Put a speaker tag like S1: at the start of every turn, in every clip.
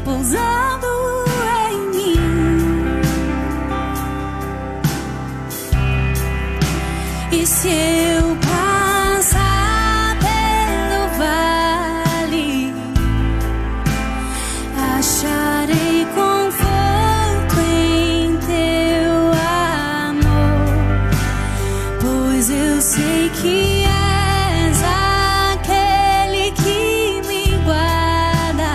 S1: repousando em mim. E se eu passar pelo vale, acharei conforto em teu amor, pois eu sei que és aquele que me guardas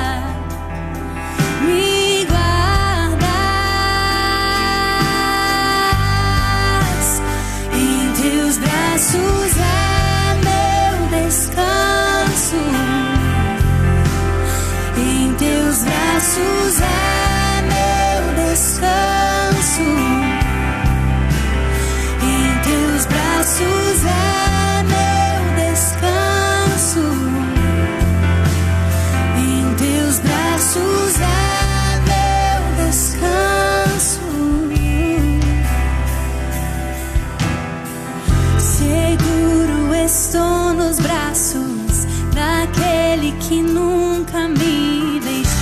S1: em teus braços, é meu descanso. Em teus braços é meu descanso. Em teus braços é meu descanso. Em teus braços é meu descanso. Seguro estou nos braços daquele que nunca me deixou.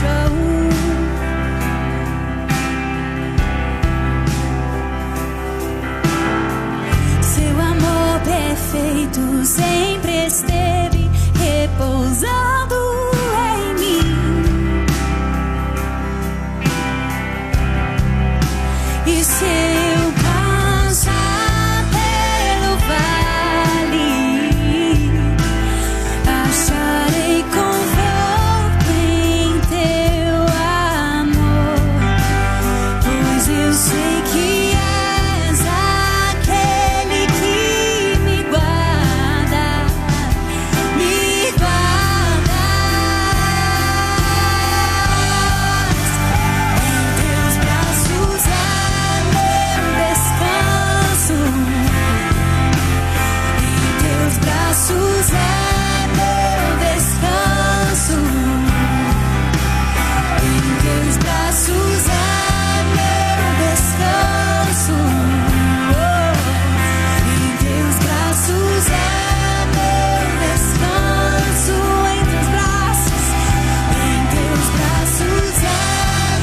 S1: Seu amor perfeito sempre esteve repousando em mim. E se eu passar pelo vale, acharei conforto em teu amor, pois eu sei que és aquele que me guarda, me guardas. Em teus braços é meu descanso. Em teus braços é meu descanso. Em teus braços é meu descanso. Em teus braços é meu descanso. Em teus braços é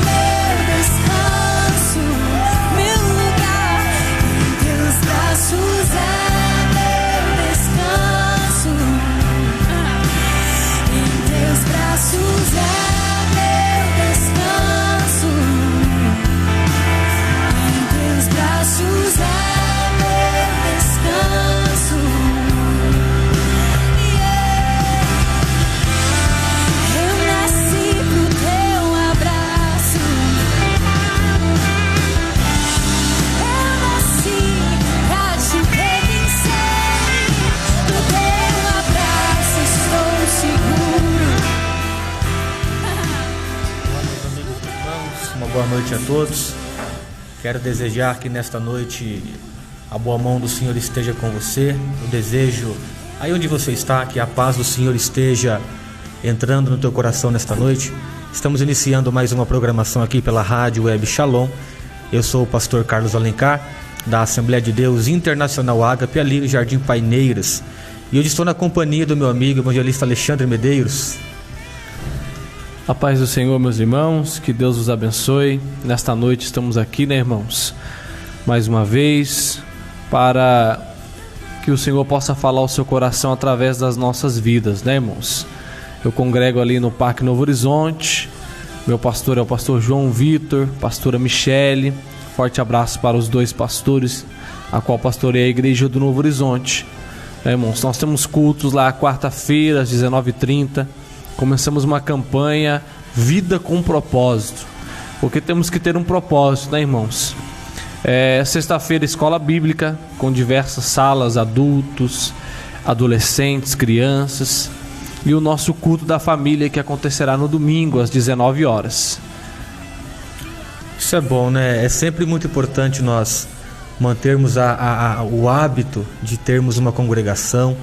S1: meu descanso, meu lugar. Em teus braços é meu descanso. Em teus braços é meu descanso. Em teus braços é meu descanso. Eu nasci pro teu abraço. Eu nasci pra te pertencer. No teu abraço estou seguro.
S2: Olá, meus amigos e irmãos, uma boa noite a todos. Quero desejar que nesta noite a boa mão do Senhor esteja com você. Eu desejo, aí onde você está, que a paz do Senhor esteja entrando no teu coração nesta noite. Estamos iniciando mais uma programação aqui pela Rádio Web Shalom. Eu sou o pastor Carlos Alencar, da Assembleia de Deus Internacional Ágape, ali no Jardim Paineiras. E hoje estou na companhia do meu amigo evangelista Alexandre Medeiros.
S3: A paz do Senhor, meus irmãos, que Deus os abençoe. Nesta noite estamos aqui, né, irmãos? Mais uma vez, para que o Senhor possa falar ao seu coração através das nossas vidas, né, irmãos? Eu congrego ali no Parque Novo Horizonte. Meu pastor é o pastor João Vitor, pastora Michele. Forte abraço para os dois pastores, a qual pastoreia a Igreja do Novo Horizonte. Irmãos, nós temos cultos lá quarta-feira às 19h30. Começamos uma campanha Vida com Propósito, porque temos que ter um propósito, né, irmãos? Sexta-feira, escola bíblica, com diversas salas, adultos, adolescentes, crianças. E o nosso culto da família, que acontecerá no domingo às 19h.
S2: Isso é bom, né? É sempre muito importante nós mantermos o hábito de termos uma congregação.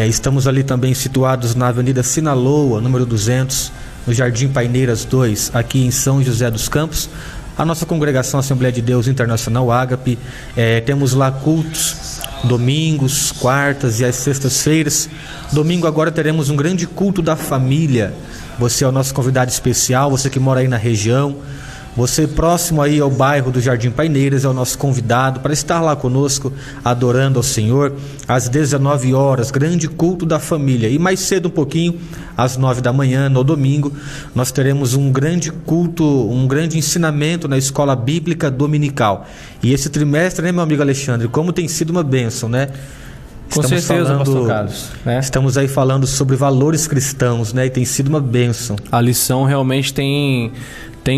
S2: Estamos ali também situados na Avenida Sinaloa, número 200, no Jardim Paineiras 2, aqui em São José dos Campos. A nossa congregação Assembleia de Deus Internacional Ágape, temos lá cultos domingos, quartas e às sextas-feiras. Domingo agora teremos um grande culto da família, Você é o nosso convidado especial, você que mora aí na região, você próximo aí ao bairro do Jardim Paineiras é o nosso convidado para estar lá conosco, adorando ao Senhor, às 19 horas, grande culto da família. E mais cedo um pouquinho, às 9 da manhã, no domingo, nós teremos um grande culto, um grande ensinamento na escola bíblica dominical. E esse trimestre, né, meu amigo Alexandre, como tem sido uma bênção, né?
S3: Com certeza, pastor Carlos, né?
S2: Estamos aí falando sobre valores cristãos, né? E tem sido uma bênção.
S3: A lição realmente tem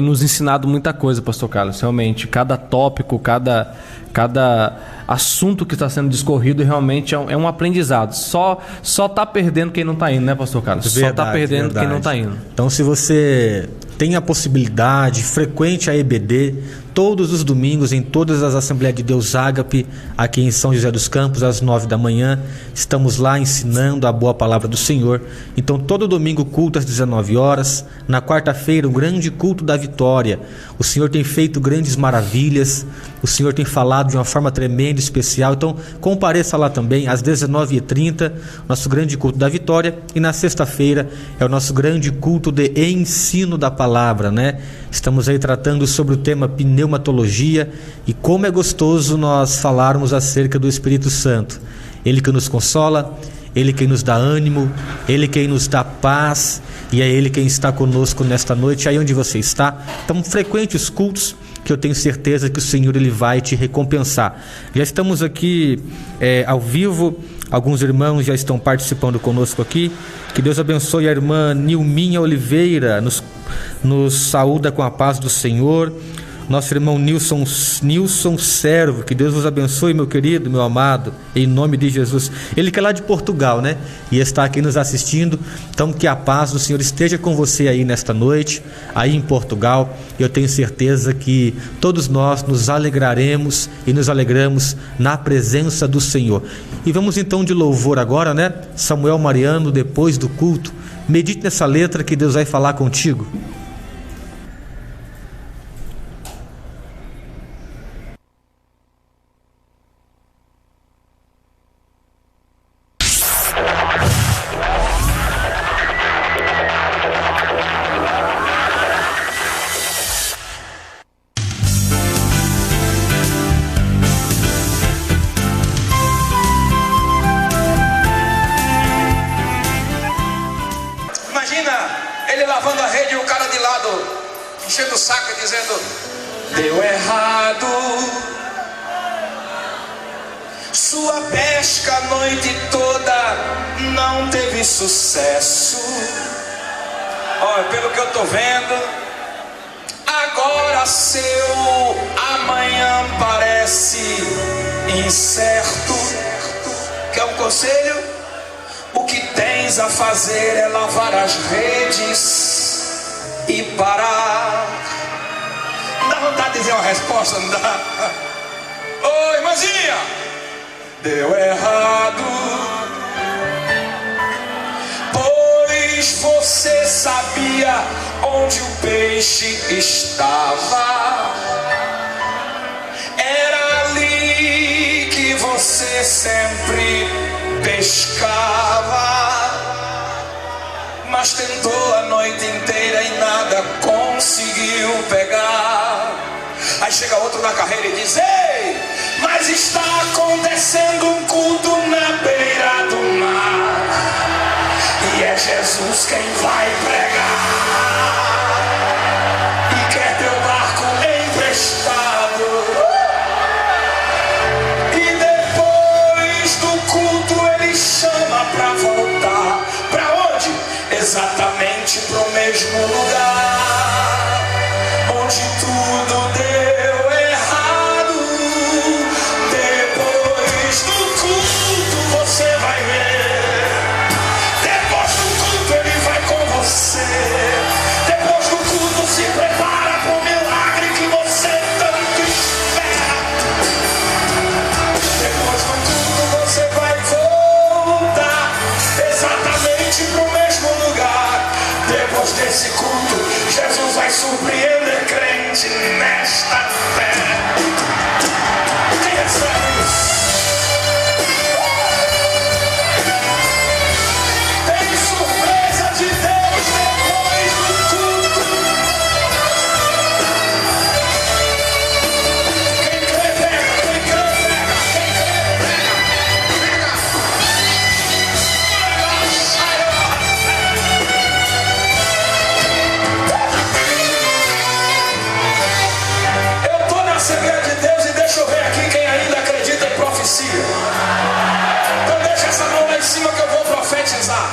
S3: nos ensinado muita coisa, pastor Carlos. Realmente, cada tópico, cada assunto que está sendo discorrido realmente é um aprendizado. Só tá perdendo quem não está indo, né, pastor Carlos?
S2: Verdade,
S3: só tá perdendo quem não está indo.
S2: Então, se você tem a possibilidade, frequente a EBD todos os domingos em todas as Assembleias de Deus Ágape, aqui em São José dos Campos, às 9 da manhã. Estamos lá ensinando a boa palavra do Senhor. Então, todo domingo, culto às 19 horas. Na quarta-feira, um grande culto da vitória. O Senhor tem feito grandes maravilhas. O Senhor tem falado de uma forma tremenda, especial. Então, compareça lá também, às 19h30, nosso grande culto da vitória. E na sexta-feira é o nosso grande culto de ensino da palavra, né? Estamos aí tratando sobre o tema pneumatologia e como é gostoso nós falarmos acerca do Espírito Santo. Ele que nos consola, Ele quem nos dá ânimo, Ele quem nos dá paz, e é Ele quem está conosco nesta noite, aí onde você está. Então, frequente os cultos, que eu tenho certeza que o Senhor Ele vai te recompensar. Já estamos aqui ao vivo, alguns irmãos já estão participando conosco aqui. Que Deus abençoe a irmã Nilminha Oliveira, nos saúda com a paz do Senhor. Nosso irmão Nilson Servo, que Deus vos abençoe, meu querido, meu amado, em nome de Jesus. Ele que é lá de Portugal, né? E está aqui nos assistindo. Então, que a paz do Senhor esteja com você aí nesta noite, aí em Portugal. Eu tenho certeza que todos nós nos alegraremos e nos alegramos na presença do Senhor. E vamos então de louvor agora, né? Samuel Mariano, depois do culto. Medite nessa letra que Deus vai falar contigo.
S4: Deu errado. Sua pesca a noite toda não teve sucesso. Olha, pelo que eu tô vendo, agora seu amanhã parece incerto. Quer um conselho? O que tens a fazer é lavar as redes e parar. Não dá vontade de dizer uma resposta, não dá? Ô, irmãzinha, deu errado, pois você sabia onde o peixe estava. Era ali que você sempre pescava, mas tentou a noite inteira e nada conseguiu pegar. Aí chega outro na carreira e diz: ei, mas está acontecendo um culto na beira do mar, e é Jesus quem vai pregar, e quer teu barco emprestado. E depois do culto ele chama pra voltar. Pra onde? Exatamente pro mesmo lugar onde tudo deu errado. Depois do ver aqui quem ainda acredita em profecia. Então deixa essa mão lá em cima que eu vou profetizar.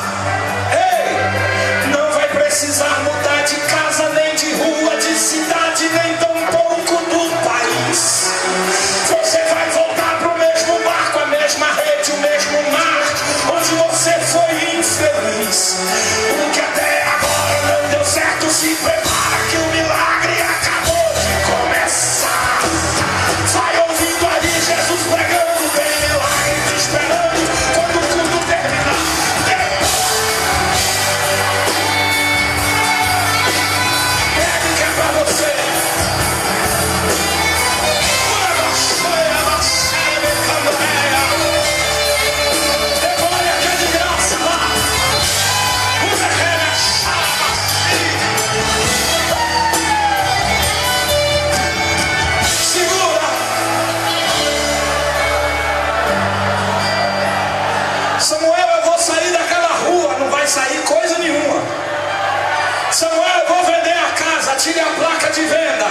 S4: Ei, não vai precisar mudar de casa, nem de rua, de cidade, nem tampouco do país. Você vai voltar pro mesmo barco, a mesma rede, o mesmo mar, onde você foi infeliz. O que até agora não deu certo, se prepara que o milagre acabou de começar. Vai ouvindo ali Jesus pregando, tem milagre te esperando quando o culto terminar. Pega que é pra você. Samuel, eu vou sair daquela rua, não vai sair coisa nenhuma. Samuel, eu vou vender a casa, tire a placa de venda.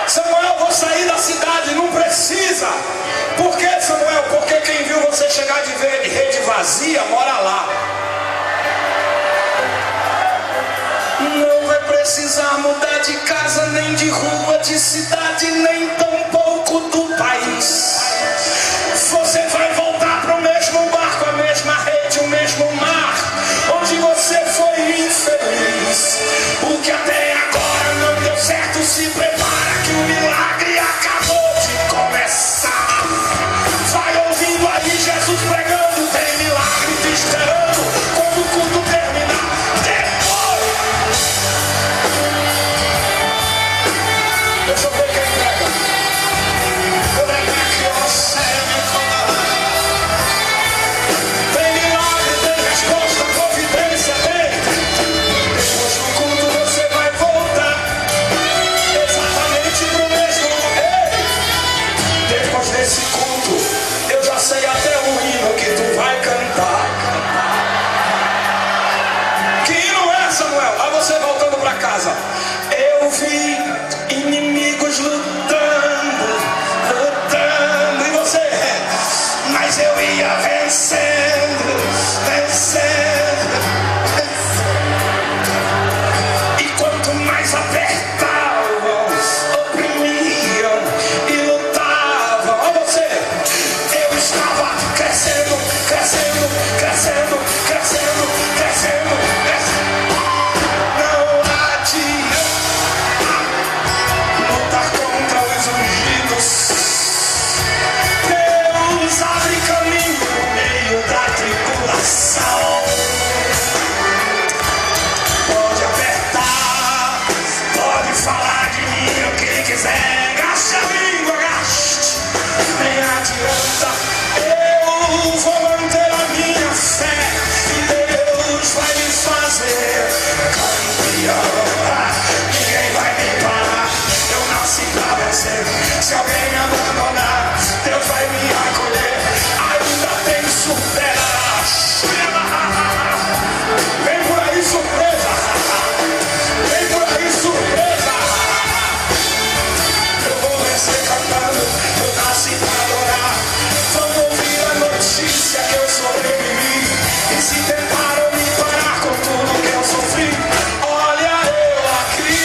S4: Samuel, eu vou sair da cidade, não precisa. Por que, Samuel? Porque quem viu você chegar de rede vazia mora lá. Não vai precisar mudar de casa, nem de rua, de cidade, nem tampouco do país. Você vai voltar pro mesmo barco, a mesma rede, o mesmo mar, onde você foi infeliz. O que até agora não deu certo, se prepara que o milagre acabou de começar. Vai ouvindo aí Jesus pregando, tem milagre te esperando quando o culto terminar. Deixa eu ver quem prega. Tem milagre, tem resposta, providência, tem. Depois do culto você vai voltar exatamente pro mesmo. Ei! Depois desse culto eu já sei até o hino que tu vai cantar. Que hino é, Samuel? Aí você voltando pra casa. Eu vi inimigos lutando, e você, mas eu ia vencendo. E quanto mais apertavam, oprimiam e lutavam, olha você, eu estava crescendo, crescendo, crescendo, crescendo, crescendo, crescendo. Não adianta lutar contra os ungidos. Deus abre caminho no meio da tribulação. Pode apertar, pode falar de mim o que ele quiser. Gaste a língua, gaste. Nem adianta, eu vou manter a minha fé e Deus vai me fazer campeão. Ninguém vai me parar, eu nasci pra vencer. Se alguém me abandonar, Deus vai me acolher. Ainda tem surpresa. Vem por aí surpresa. Vem por aí surpresa. Eu vou vencer cantando, eu nasci pra adorar. Vão ouvir a notícia que eu sobrevivi. E se tentaram me parar com tudo que eu sofri, olha eu aqui.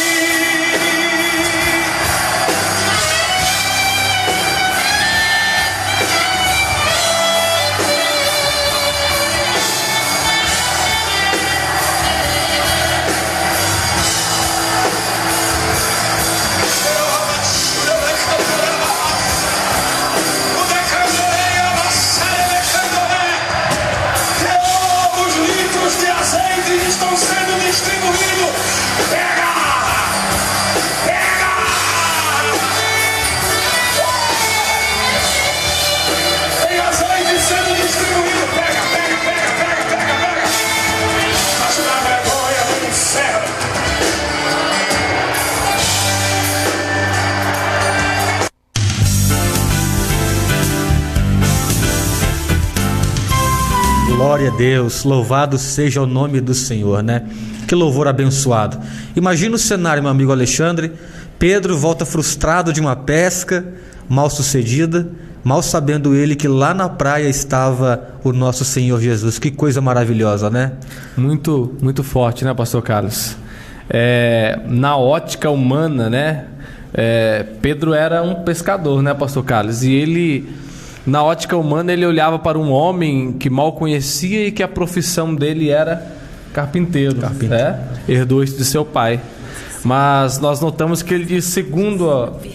S4: Os litros de azeite estão sendo distribuídos. Pega! Pega! Tem azeite sendo distribuído. Pega, pega, pega, pega, pega, pega. Mas na vergonha do inferno.
S2: Glória a Deus, louvado seja o nome do Senhor, né? Que louvor abençoado. Imagina o cenário, meu amigo Alexandre, Pedro volta frustrado de uma pesca mal sucedida, mal sabendo ele que lá na praia estava o nosso Senhor Jesus. Que coisa maravilhosa, né?
S3: Muito, muito forte, né, pastor Carlos? Na ótica humana, né? Pedro era um pescador, né, pastor Carlos? E ele, na ótica humana, ele olhava para um homem que mal conhecia e que a profissão dele era carpinteiro. Herdou isso de seu pai. Mas nós notamos que ele diz: segundo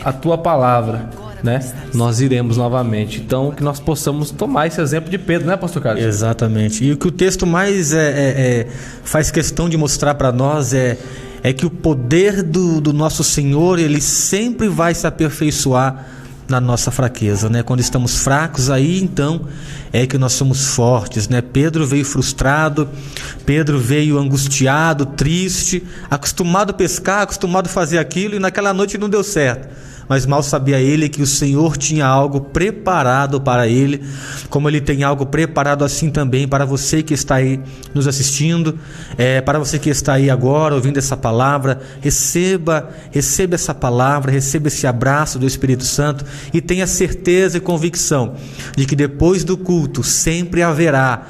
S3: a tua palavra, né, nós iremos novamente. Então, que nós possamos tomar esse exemplo de Pedro, né, pastor Carlos?
S2: Exatamente. E o que o texto mais faz questão de mostrar para nós é que o poder do nosso Senhor, ele sempre vai se aperfeiçoar na nossa fraqueza, né? Quando estamos fracos, aí então é que nós somos fortes, né? Pedro veio frustrado, Pedro veio angustiado, triste, acostumado a pescar, acostumado a fazer aquilo, e naquela noite não deu certo. Mas mal sabia ele que o Senhor tinha algo preparado para ele, como ele tem algo preparado assim também para você que está aí nos assistindo, para você que está aí agora ouvindo essa palavra. Receba essa palavra, receba esse abraço do Espírito Santo e tenha certeza e convicção de que depois do culto sempre haverá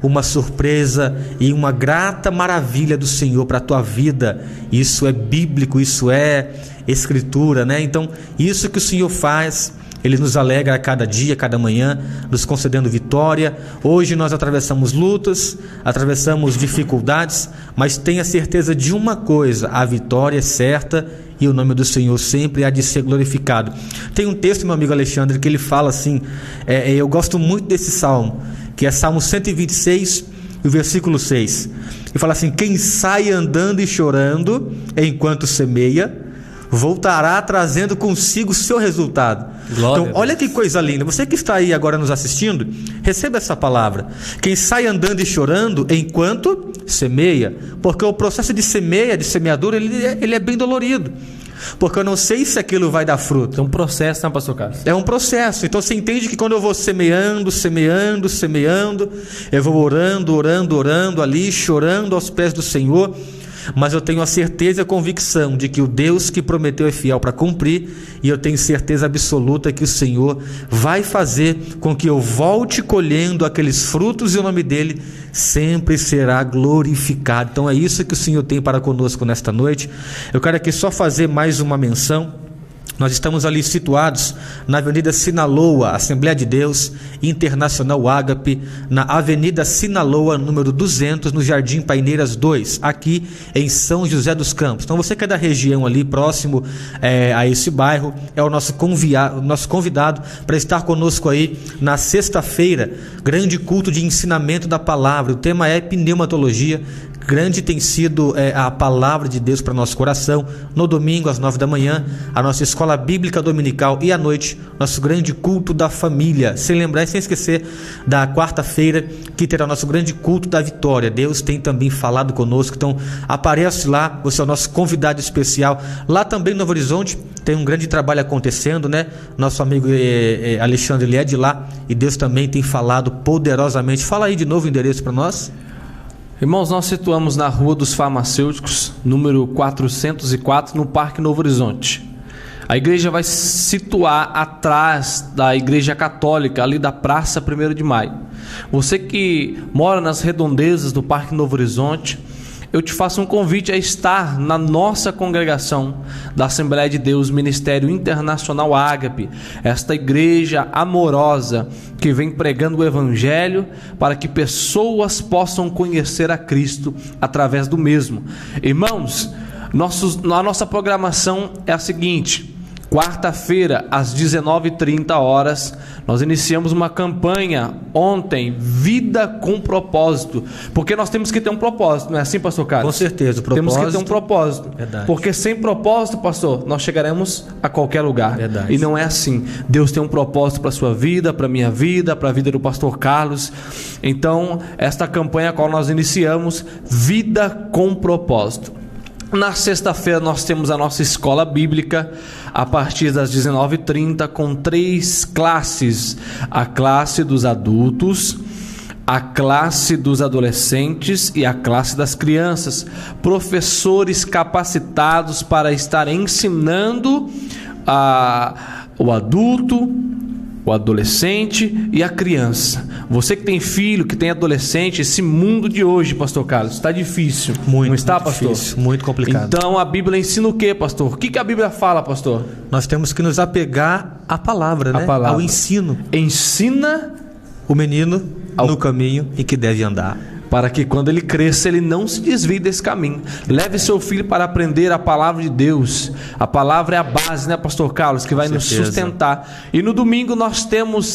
S2: uma surpresa e uma grata maravilha do Senhor para a tua vida. Isso é bíblico, isso é Escritura, né? Então, isso que o Senhor faz, Ele nos alegra a cada dia, a cada manhã, nos concedendo vitória. Hoje nós atravessamos lutas, atravessamos dificuldades, mas tenha certeza de uma coisa: a vitória é certa e o nome do Senhor sempre há de ser glorificado. Tem um texto, meu amigo Alexandre, que ele fala assim, eu gosto muito desse salmo, que é Salmo 126, o versículo 6. Ele fala assim: quem sai andando e chorando enquanto semeia, voltará trazendo consigo o seu resultado.
S3: Glória.
S2: Então, olha que coisa linda. Você que está aí agora nos assistindo, receba essa palavra. Quem sai andando e chorando enquanto semeia, porque o processo de semeadura, ele é bem dolorido, porque eu não sei se aquilo vai dar fruto.
S3: É um processo, né, pastor Carlos?
S2: É um processo. Então você entende que quando eu vou semeando, eu vou orando ali, chorando aos pés do Senhor, mas eu tenho a certeza e a convicção de que o Deus que prometeu é fiel para cumprir, e eu tenho certeza absoluta que o Senhor vai fazer com que eu volte colhendo aqueles frutos, e o nome dele sempre será glorificado. Então é isso que o Senhor tem para conosco nesta noite. Eu quero aqui só fazer mais uma menção. Nós estamos ali situados na Avenida Sinaloa, Assembleia de Deus Internacional Ágape, na Avenida Sinaloa, número 200, no Jardim Paineiras 2, aqui em São José dos Campos. Então você que é da região ali, próximo a esse bairro, é o nosso convidado para estar conosco aí na sexta-feira, grande culto de ensinamento da palavra. O tema é pneumatologia. Grande tem sido a palavra de Deus para nosso coração. No domingo, às 9 da manhã, a nossa escola bíblica dominical, e à noite, nosso grande culto da família. Sem lembrar e sem esquecer da quarta-feira, que terá nosso grande culto da vitória. Deus tem também falado conosco, então aparece lá, você é o nosso convidado especial. Lá também no Novo Horizonte tem um grande trabalho acontecendo, né? Nosso amigo Alexandre, ele é de lá, e Deus também tem falado poderosamente. Fala aí de novo o endereço para nós.
S3: Irmãos, nós situamos na Rua dos Farmacêuticos, número 404, no Parque Novo Horizonte. A igreja vai se situar atrás da Igreja Católica, ali da Praça 1º de Maio. Você que mora nas redondezas do Parque Novo Horizonte, eu te faço um convite a estar na nossa congregação da Assembleia de Deus Ministério Internacional Ágape, esta igreja amorosa que vem pregando o Evangelho para que pessoas possam conhecer a Cristo através do mesmo. Irmãos, a nossa programação é a seguinte: quarta-feira, às 19h30, nós iniciamos uma campanha ontem, Vida com Propósito, porque nós temos que ter um propósito, não é assim, pastor Carlos?
S2: Com certeza, o propósito.
S3: Temos que ter um propósito.
S2: Verdade.
S3: Porque sem propósito, pastor, nós chegaremos a qualquer lugar.
S2: Verdade.
S3: E não é assim. Deus tem um propósito para a sua vida, para a minha vida, para a vida do pastor Carlos. Então, esta campanha a qual nós iniciamos, Vida com Propósito. Na sexta-feira nós temos a nossa escola bíblica a partir das 19h30 com 3 classes: a classe dos adultos, a classe dos adolescentes e a classe das crianças, professores capacitados para estar ensinando o adulto, o adolescente e a criança. Você que tem filho, que tem adolescente, esse mundo de hoje, pastor Carlos, está difícil.
S2: Muito,
S3: não está,
S2: muito
S3: pastor?
S2: difícil, muito complicado.
S3: Então a Bíblia ensina o que, pastor? O que a Bíblia fala, pastor?
S2: Nós temos que nos apegar à palavra, né?
S3: palavra.
S2: Ao ensino.
S3: Ensina
S2: O menino no caminho em que deve andar,
S3: para que quando ele cresça, ele não se desvie desse caminho. Leve seu filho para aprender a palavra de Deus. A palavra é a base, né, pastor Carlos, que vai nos sustentar. E no domingo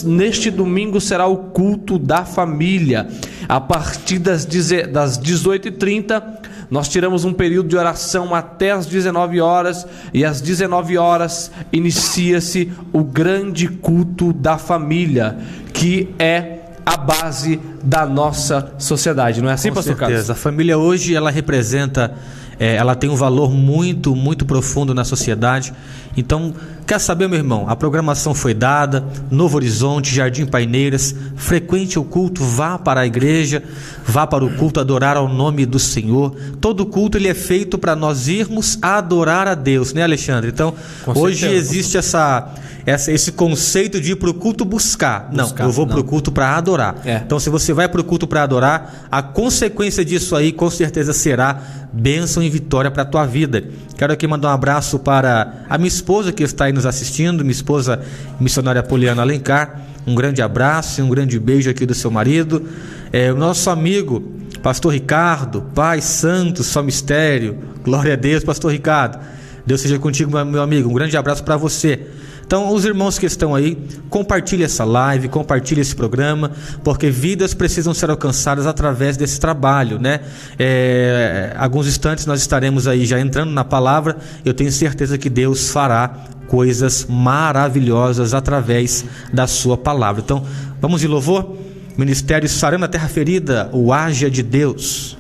S3: neste domingo será o culto da família. A partir das 18h30, nós tiramos um período de oração até as 19 horas. E às 19 horas inicia-se o grande culto da família, que é a base da nossa sociedade, não é assim, pastor Carlos? Com certeza.
S2: A família hoje, ela representa, ela tem um valor muito, muito profundo na sociedade. Então, quer saber, meu irmão? A programação foi dada, Novo Horizonte, Jardim Paineiras, frequente o culto, vá para a igreja, vá para o culto adorar ao nome do Senhor. Todo culto ele é feito para nós irmos adorar a Deus, né, Alexandre? Então, hoje existe esse conceito de ir para o culto buscar. Não, eu vou para o culto para adorar. Então, se você vai para o culto para adorar, a consequência disso aí com certeza será bênção e vitória para a tua vida. Quero aqui mandar um abraço para a minha esposa que está aí nos assistindo, minha esposa missionária Poliana Alencar. Um grande abraço e um grande beijo aqui do seu marido. O nosso amigo pastor Ricardo, Pai Santo, só mistério, glória a Deus, pastor Ricardo, Deus seja contigo, meu amigo, um grande abraço para você. Então, os irmãos que estão aí, compartilhe essa live, compartilhe esse programa, porque vidas precisam ser alcançadas através desse trabalho, né? Alguns instantes nós estaremos aí já entrando na palavra. Eu tenho certeza que Deus fará coisas maravilhosas através da sua palavra. Então, vamos de louvor? Ministério Sarando a Terra Ferida, o Ágia de Deus.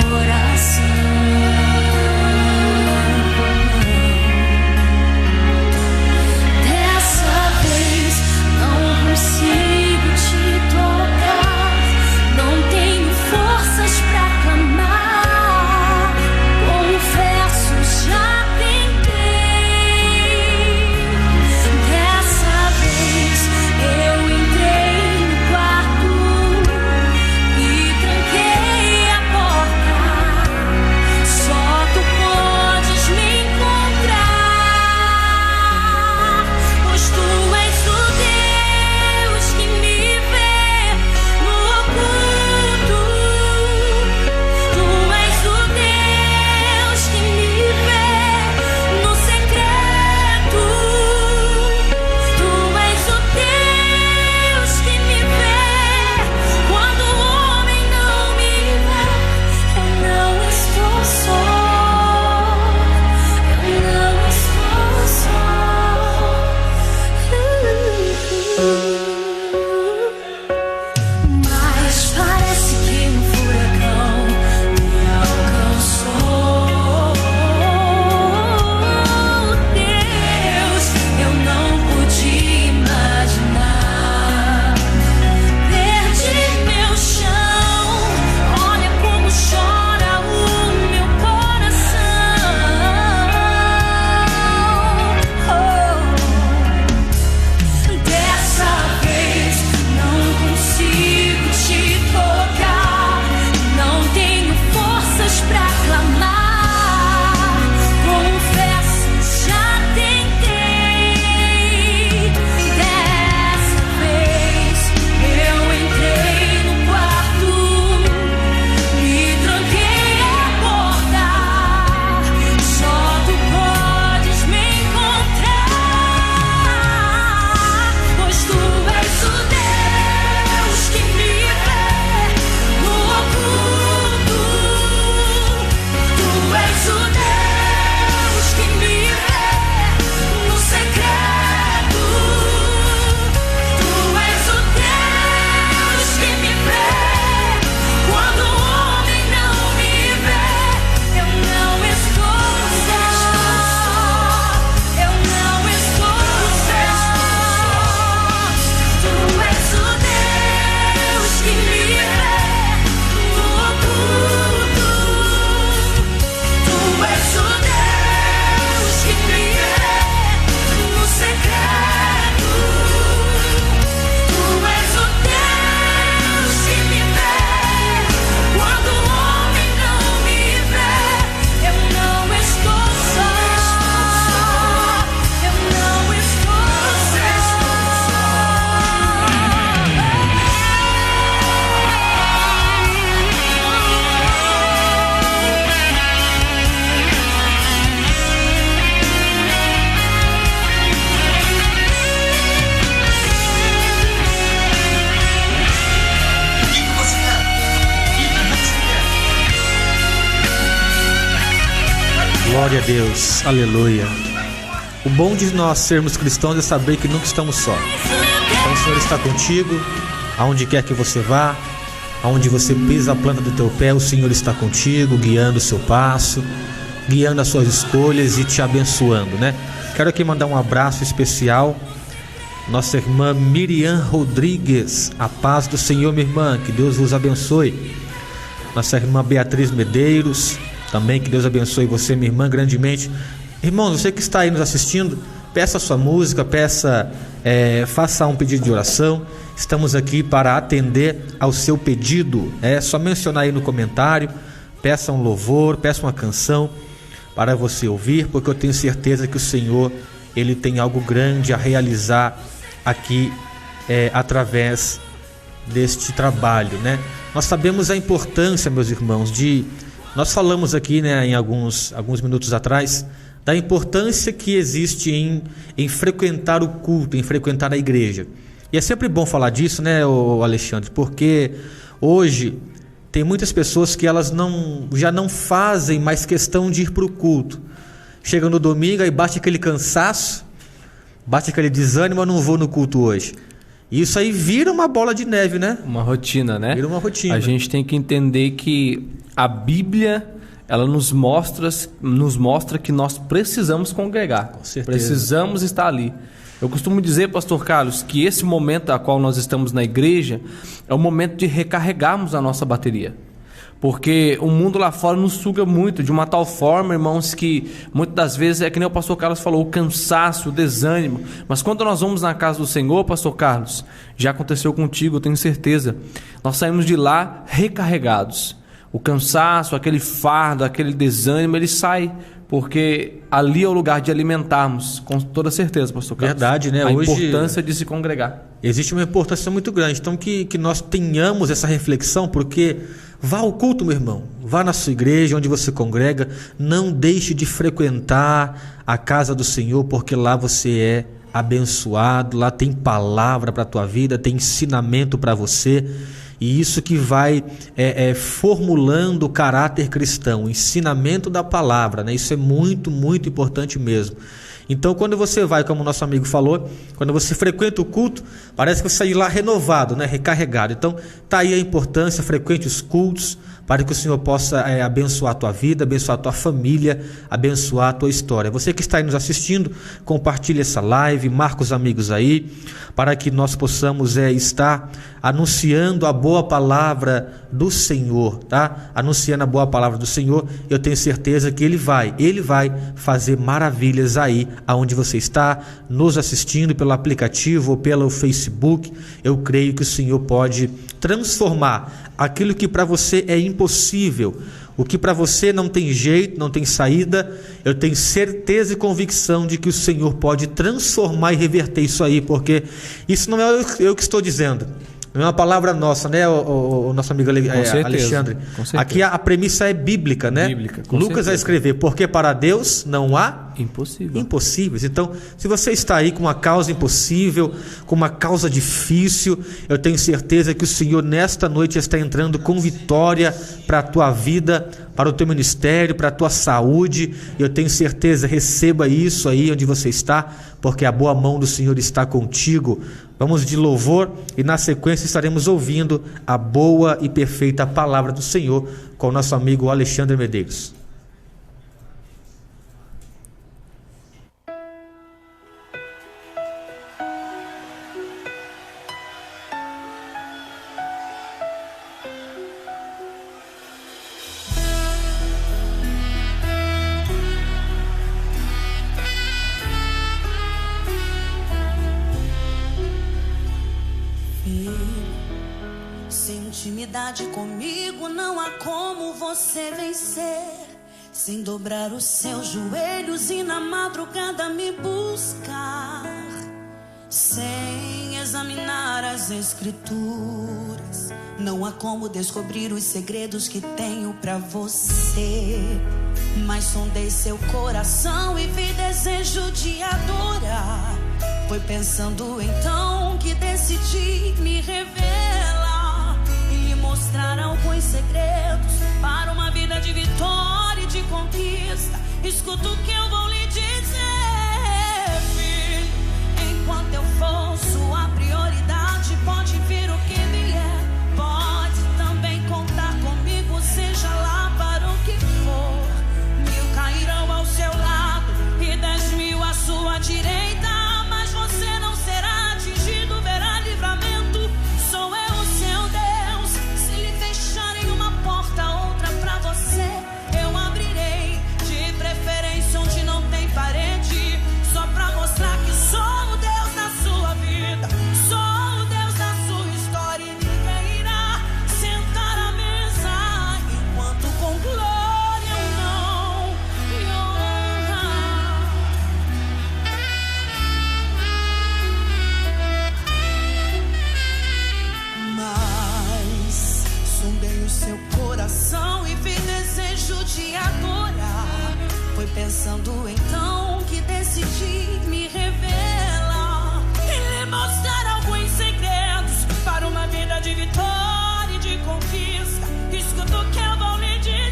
S1: Coração
S2: Glória a Deus, aleluia. O bom de nós sermos cristãos é saber que nunca estamos só. Então o Senhor está contigo, aonde quer que você vá, aonde você pisa a planta do teu pé, o Senhor está contigo, guiando o seu passo, guiando as suas escolhas e te abençoando, né? Quero aqui mandar um abraço especial, nossa irmã Miriam Rodrigues. A paz do Senhor, minha irmã, que Deus vos abençoe. Nossa irmã Beatriz Medeiros, também que Deus abençoe você, minha irmã, grandemente. Irmão, você que está aí nos assistindo, peça a sua música, faça um pedido de oração. Estamos aqui para atender ao seu pedido. É só mencionar aí no comentário, peça um louvor, peça uma canção para você ouvir, porque eu tenho certeza que o Senhor, Ele tem algo grande a realizar aqui através deste trabalho, né? Nós sabemos a importância, meus irmãos, nós falamos aqui, né, em alguns minutos atrás, da importância que existe em frequentar o culto, em frequentar a igreja. E é sempre bom falar disso, né, Alexandre, porque hoje tem muitas pessoas que elas já não fazem mais questão de ir para o culto. Chega no domingo e bate aquele cansaço, bate aquele desânimo: eu não vou no culto hoje. Isso aí vira uma bola de neve, né? Uma rotina, né? Vira uma rotina.
S3: A gente tem que entender que a Bíblia, ela nos mostra que nós precisamos congregar.
S2: Com certeza.
S3: Precisamos estar ali. Eu costumo dizer, pastor Carlos, que esse momento a qual nós estamos na igreja é o momento de recarregarmos a nossa bateria. Porque o mundo lá fora nos suga muito, de uma tal forma, irmãos, que muitas das vezes é que nem o pastor Carlos falou, o cansaço, o desânimo. Mas quando nós vamos na casa do Senhor, pastor Carlos, já aconteceu contigo, eu tenho certeza, nós saímos de lá recarregados. O cansaço, aquele fardo, aquele desânimo, ele sai, porque ali é o lugar de alimentarmos, com toda certeza, pastor Carlos.
S2: Verdade, né?
S3: A
S2: Hoje
S3: importância de se congregar.
S2: Existe uma importância muito grande. Então que nós tenhamos essa reflexão, porque vá ao culto, meu irmão. Vá na sua igreja, onde você congrega. Não deixe de frequentar a casa do Senhor, porque lá você é abençoado. Lá tem palavra para a tua vida, tem ensinamento para você. E isso que vai formulando o caráter cristão, o ensinamento da palavra, né? Isso é muito, muito importante mesmo. Então, quando você vai, como o nosso amigo falou, quando você frequenta o culto, parece que você sai lá renovado, né? Recarregado. Então, está aí a importância: frequente os cultos, para que o Senhor possa abençoar a tua vida, abençoar a tua família, abençoar a tua história. Você que está aí nos assistindo, compartilhe essa live, marca os amigos aí, para que nós possamos estar anunciando a boa palavra do Senhor, tá? Anunciando a boa palavra do Senhor. Eu tenho certeza que Ele vai fazer maravilhas aí, aonde você está, nos assistindo pelo aplicativo ou pelo Facebook. Eu creio que o Senhor pode transformar aquilo que para você é impossível, o que para você não tem jeito, não tem saída. Eu tenho certeza e convicção de que o Senhor pode transformar e reverter isso aí, porque isso não é eu que estou dizendo, não é uma palavra nossa, né, o nosso amigo Alexandre?
S3: Com certeza.
S2: Aqui a premissa é bíblica, né? Lucas vai escrever: porque para Deus não há impossíveis. Então, se você está aí com uma causa impossível, com uma causa difícil, eu tenho certeza que o Senhor nesta noite está entrando com vitória para a tua vida, para o teu ministério, para a tua saúde. Eu tenho certeza, receba isso aí onde você está, porque a boa mão do Senhor está contigo. Vamos de louvor e na sequência estaremos ouvindo a boa e perfeita palavra do Senhor com o nosso amigo Alexandre Medeiros.
S1: Sem intimidade comigo não há como você vencer, sem dobrar os seus joelhos e na madrugada me buscar, sem examinar as escrituras, não há como descobrir os segredos que tenho pra você. Mas sondei seu coração e vi desejo de adorar. Foi pensando então que decidi me revelar e lhe mostrar alguns segredos para uma vida de vitória e de conquista. escuta o que eu vou lhe dizer, filho. Enquanto eu for sua prioridade, pode vir o que vier. Pode também contar comigo, seja lá para o que for. 1000 cairão ao seu lado e 10.000 à sua direita, mas você não será atingido, verá livramento. Sou eu o seu Deus. Se lhe fecharem uma porta, outra pra você eu abrirei, de preferência onde não tem parede, só pra mostrar que sou o Deus da sua vida, sou o Deus da sua história, e ninguém irá sentar à mesa enquanto com glória eu não me honra. Mas sondei o seu coração e vi desejo de adorar. Foi pensando então que decidi me revelar e lhe mostrar alguns segredos para uma vida de vitória e de conquista. Escuta o que eu vou lhe dizer,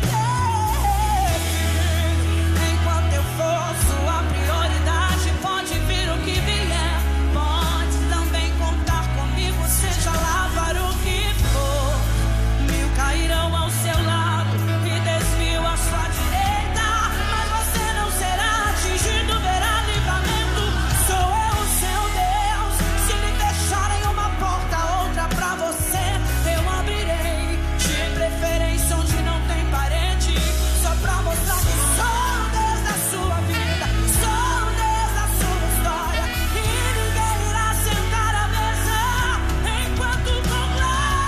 S1: enquanto eu for sua prioridade, pode vir o que vier. Pode também contar comigo, seja lá para o que for. 1000 cairão ao seu lado e 10.000 à sua direita, mas você não será atingido, verá livramento. Sou eu o seu Deus. Se lhe fecharem uma porta, outra pra você eu abrirei, de preferência onde não tem parede, só pra mostrar que sou o Deus da sua vida, sou o Deus da sua história, e ninguém irá sentar à mesa enquanto com glória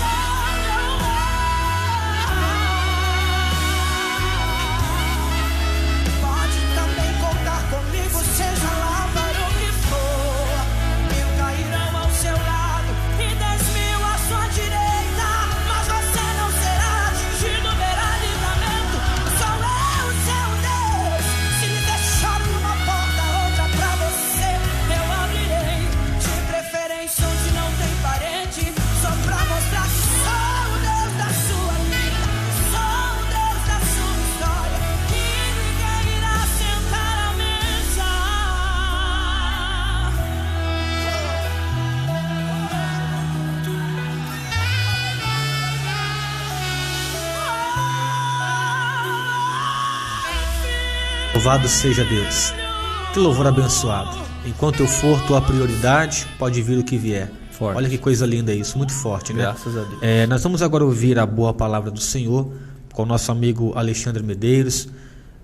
S1: eu não me honrar. Pode também contar comigo, seja lá para o que for. 1000 cairão ao seu lado e 10.000 à sua direita, mas você não será atingido, verá livramento. Sou eu o seu Deus. Se lhe deixarem uma porta, outra pra você eu abrirei, de preferência onde não tem parede, só pra mostrar que sou o Deus da sua vida, sou o Deus da sua história, e ninguém irá sentar à mesa.
S2: Louvado seja Deus. Que louvor abençoado. Enquanto eu for tua prioridade, pode vir o que vier.
S3: Forte.
S2: Olha que coisa linda isso, muito forte, né?
S3: Graças a Deus.
S2: Nós vamos agora ouvir a boa palavra do Senhor com o nosso amigo Alexandre Medeiros.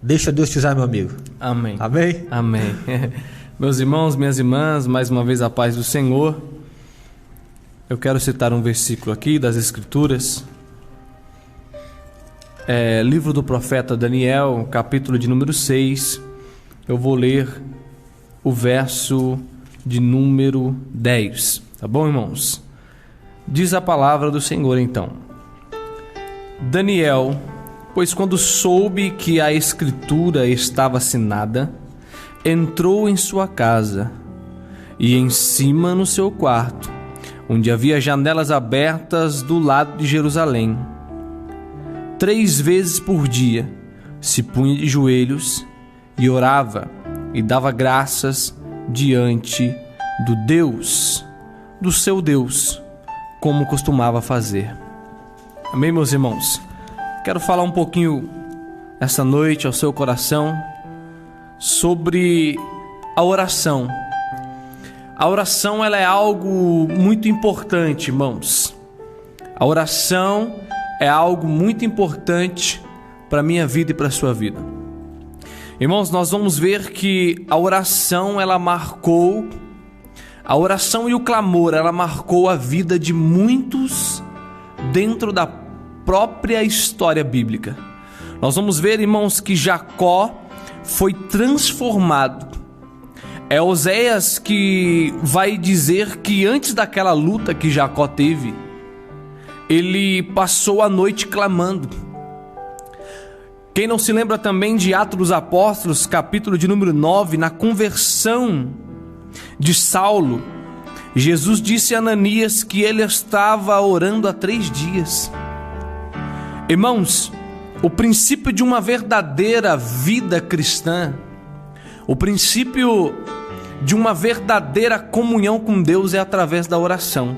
S2: Deixa Deus te usar, meu amigo.
S3: Amém.
S2: Amém?
S3: Amém. Meus irmãos, minhas irmãs, mais uma vez a paz do Senhor. Eu quero citar um versículo aqui das Escrituras. Livro do profeta Daniel, capítulo de número 6. Eu vou ler o verso de número 10. Tá bom, irmãos? Diz a palavra do Senhor então. Daniel, pois quando soube que a escritura estava assinada, entrou em sua casa e em cima no seu quarto, onde havia janelas abertas do lado de Jerusalém. 3 vezes por dia se punha de joelhos e orava e dava graças diante do seu Deus, como costumava fazer. Amém, meus irmãos? Quero falar um pouquinho essa noite ao seu coração sobre a oração. A oração, ela é algo muito importante, irmãos. A oração é algo muito importante para a minha vida e para a sua vida. Irmãos, nós vamos ver que a oração, ela marcou, a oração e o clamor, ela marcou a vida de muitos dentro da própria história bíblica. Nós vamos ver, irmãos, que Jacó foi transformado. É Oséias que vai dizer que antes daquela luta que Jacó teve, ele passou a noite clamando. Quem não se lembra também de Atos dos Apóstolos, capítulo de número 9, na conversão de Saulo, Jesus disse a Ananias que ele estava orando há 3 dias. Irmãos, o princípio de uma verdadeira vida cristã, o princípio de uma verdadeira comunhão com Deus é através da oração.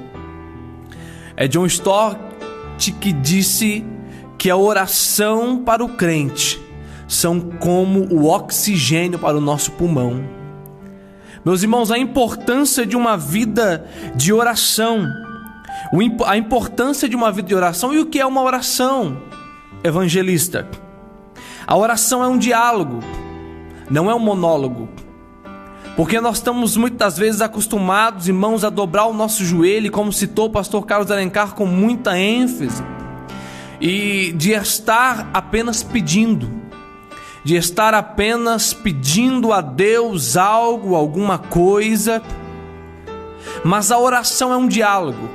S3: É John Stott que disse que a oração para o crente são como o oxigênio para o nosso pulmão. Meus irmãos, a importância de uma vida de oração, a importância de uma vida de oração. E o que é uma oração, evangelista? A oração é um diálogo, não é um monólogo. Porque nós estamos muitas vezes acostumados, irmãos, a dobrar o nosso joelho, como citou o pastor Carlos Alencar com muita ênfase, e de estar apenas pedindo, a Deus algo, alguma coisa. Mas a oração é um diálogo.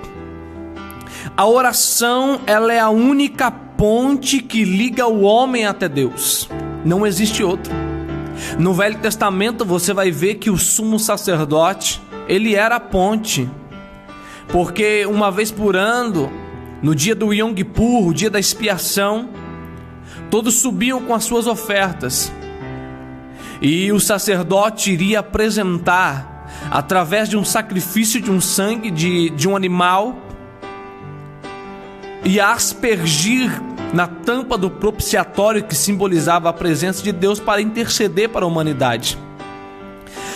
S3: A oração, ela é a única ponte que liga o homem até Deus. Não existe outra. No Velho Testamento você vai ver que o sumo sacerdote, ele era a ponte. Porque uma vez por ano, no dia do Yom Kippur, o dia da expiação, todos subiam com as suas ofertas. E o sacerdote iria apresentar, através de um sacrifício de um sangue de um animal, e aspergir na tampa do propiciatório, que simbolizava a presença de Deus, para interceder para a humanidade.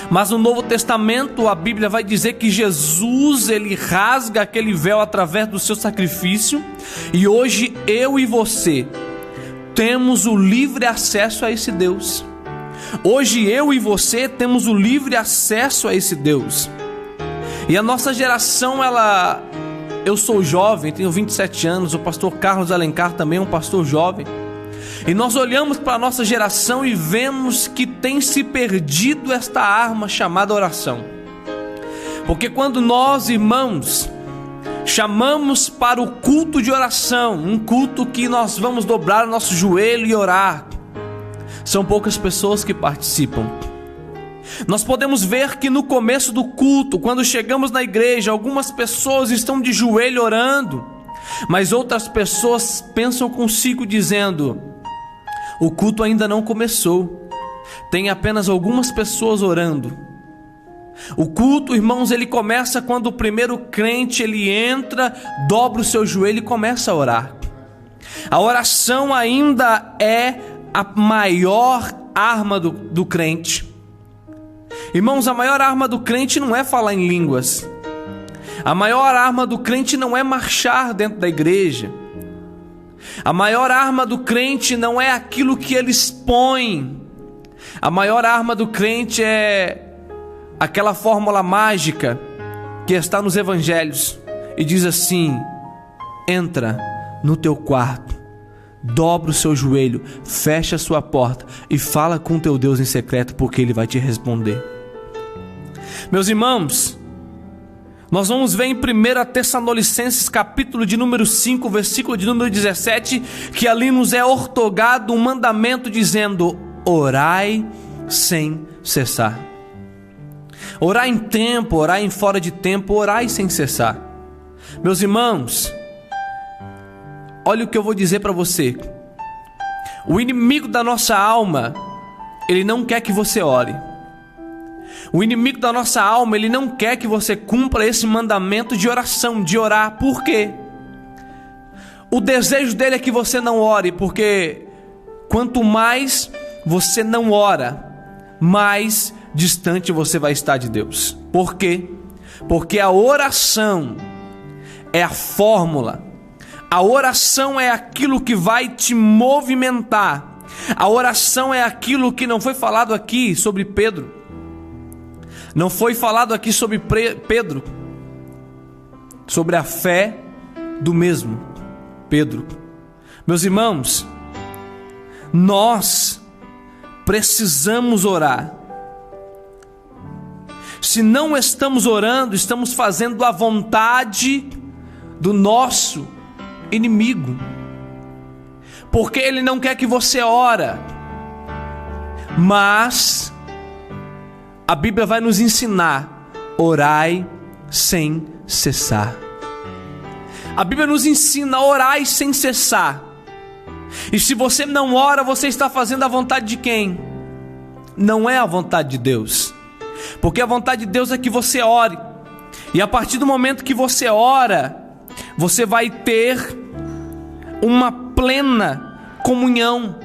S3: Mas no Novo Testamento a Bíblia vai dizer que Jesus, ele rasga aquele véu através do seu sacrifício, e hoje eu e você temos o livre acesso a esse Deus. Hoje eu e você temos o livre acesso a esse Deus. E a nossa geração, eu sou jovem, tenho 27 anos, o pastor Carlos Alencar também é um pastor jovem. E nós olhamos para a nossa geração e vemos que tem se perdido esta arma chamada oração. Porque quando nós, irmãos, chamamos para o culto de oração, um culto que nós vamos dobrar o nosso joelho e orar, são poucas pessoas que participam. Nós podemos ver que no começo do culto, quando chegamos na igreja, algumas pessoas estão de joelho orando, mas outras pessoas pensam consigo dizendo: o culto ainda não começou, tem apenas algumas pessoas orando. O culto, irmãos, ele começa quando o primeiro crente, ele entra, dobra o seu joelho e começa a orar. A oração ainda é a maior arma do crente. Irmãos, a maior arma do crente não é falar em línguas. A maior arma do crente não é marchar dentro da igreja. A maior arma do crente não é aquilo que ele expõe. A maior arma do crente é aquela fórmula mágica que está nos evangelhos e diz assim: entra no teu quarto, dobra o seu joelho, fecha a sua porta e fala com teu Deus em secreto, porque Ele vai te responder. Meus irmãos, nós vamos ver em 1 Tessalonicenses capítulo de número 5, versículo de número 17, que ali nos é ortogado um mandamento dizendo: orai sem cessar. Orar em tempo, orar em fora de tempo, orai sem cessar. Meus irmãos, olha o que eu vou dizer para você. O inimigo da nossa alma, ele não quer que você ore. O inimigo da nossa alma, ele não quer que você cumpra esse mandamento de oração, de orar. Por quê? O desejo dele é que você não ore, porque quanto mais você não ora, mais distante você vai estar de Deus. Por quê? Porque a oração é a fórmula. A oração é aquilo que vai te movimentar. A oração é aquilo que não foi falado aqui sobre Pedro. Não foi falado aqui sobre Pedro, sobre a fé do mesmo Pedro. Meus irmãos, nós precisamos orar. Se não estamos orando, estamos fazendo a vontade do nosso inimigo, porque ele não quer que você ore. Mas a Bíblia vai nos ensinar: orai sem cessar. A Bíblia nos ensina a orar sem cessar. E se você não ora, você está fazendo a vontade de quem? Não é a vontade de Deus. Porque a vontade de Deus é que você ore. E a partir do momento que você ora, você vai ter uma plena comunhão.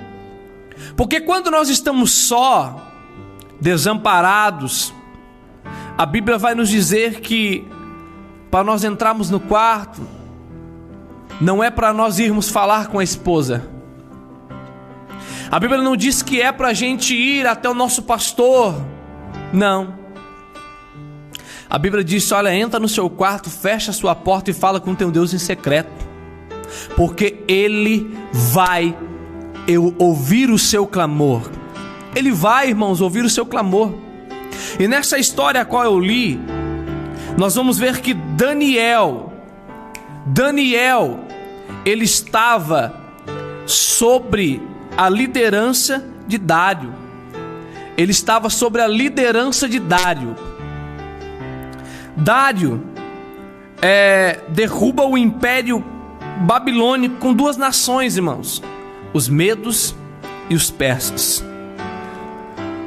S3: Porque quando nós estamos só, desamparados, a Bíblia vai nos dizer que para nós entrarmos no quarto, não é para nós irmos falar com a esposa. A Bíblia não diz que é para a gente ir até o nosso pastor. Não. A Bíblia diz: olha, entra no seu quarto, fecha a sua porta e fala com teu Deus em secreto, porque Ele vai ouvir o seu clamor. Ele vai, irmãos, ouvir o seu clamor. E nessa história a qual eu li, nós vamos ver que Daniel, ele estava sobre a liderança de Dário. Ele estava sobre a liderança de Dário. Dário derruba o império babilônico com duas nações, irmãos: os medos e os persas.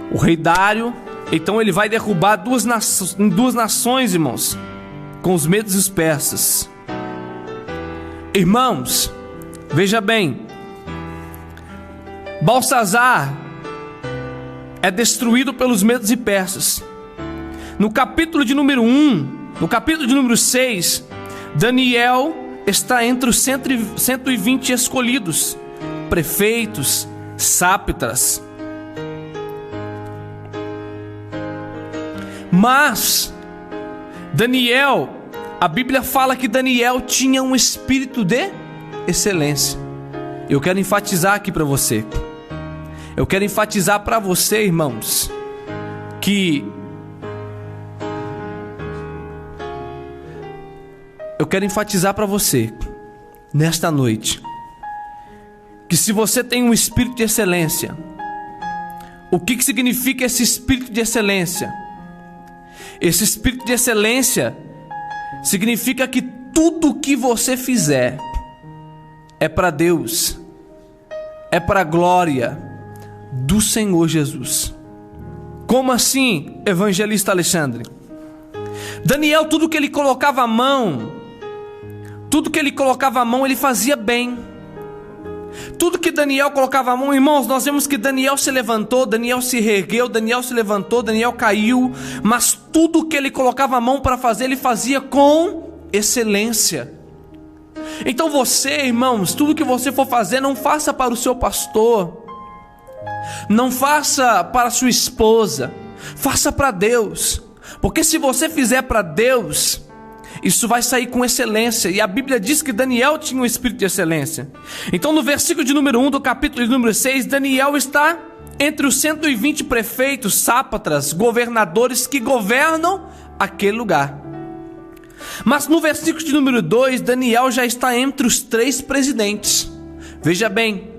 S3: O rei Dário, então, ele vai derrubar duas nações, irmãos, com os medos e os persas. Irmãos, veja bem, Balsazar é destruído pelos medos e persas. No capítulo de número 1, no capítulo de número 6, Daniel está entre os 120 escolhidos, prefeitos, sátrapas. Mas Daniel, a Bíblia fala que Daniel tinha um espírito de excelência. Eu quero enfatizar aqui para você. Eu quero enfatizar para você, irmãos, que eu quero enfatizar para você nesta noite que se você tem um espírito de excelência, o que significa esse espírito de excelência? Esse espírito de excelência significa que tudo que você fizer é para Deus, é para a glória do Senhor Jesus. Como assim, evangelista Alexandre? Daniel, tudo que ele colocava a mão, ele fazia bem. Tudo que Daniel colocava a mão, irmãos, nós vemos que Daniel se levantou, Daniel se reergueu, Daniel se levantou, Daniel caiu, mas tudo que ele colocava a mão para fazer, ele fazia com excelência. Então você, irmãos, tudo que você for fazer, não faça para o seu pastor, não faça para a sua esposa, faça para Deus, porque se você fizer para Deus, isso vai sair com excelência. E a Bíblia diz que Daniel tinha um espírito de excelência. Então no versículo de número 1 do capítulo de número 6, Daniel está entre os 120 prefeitos, sátrapas, governadores que governam aquele lugar. Mas no versículo de número 2, Daniel já está entre os 3 presidentes. Veja bem,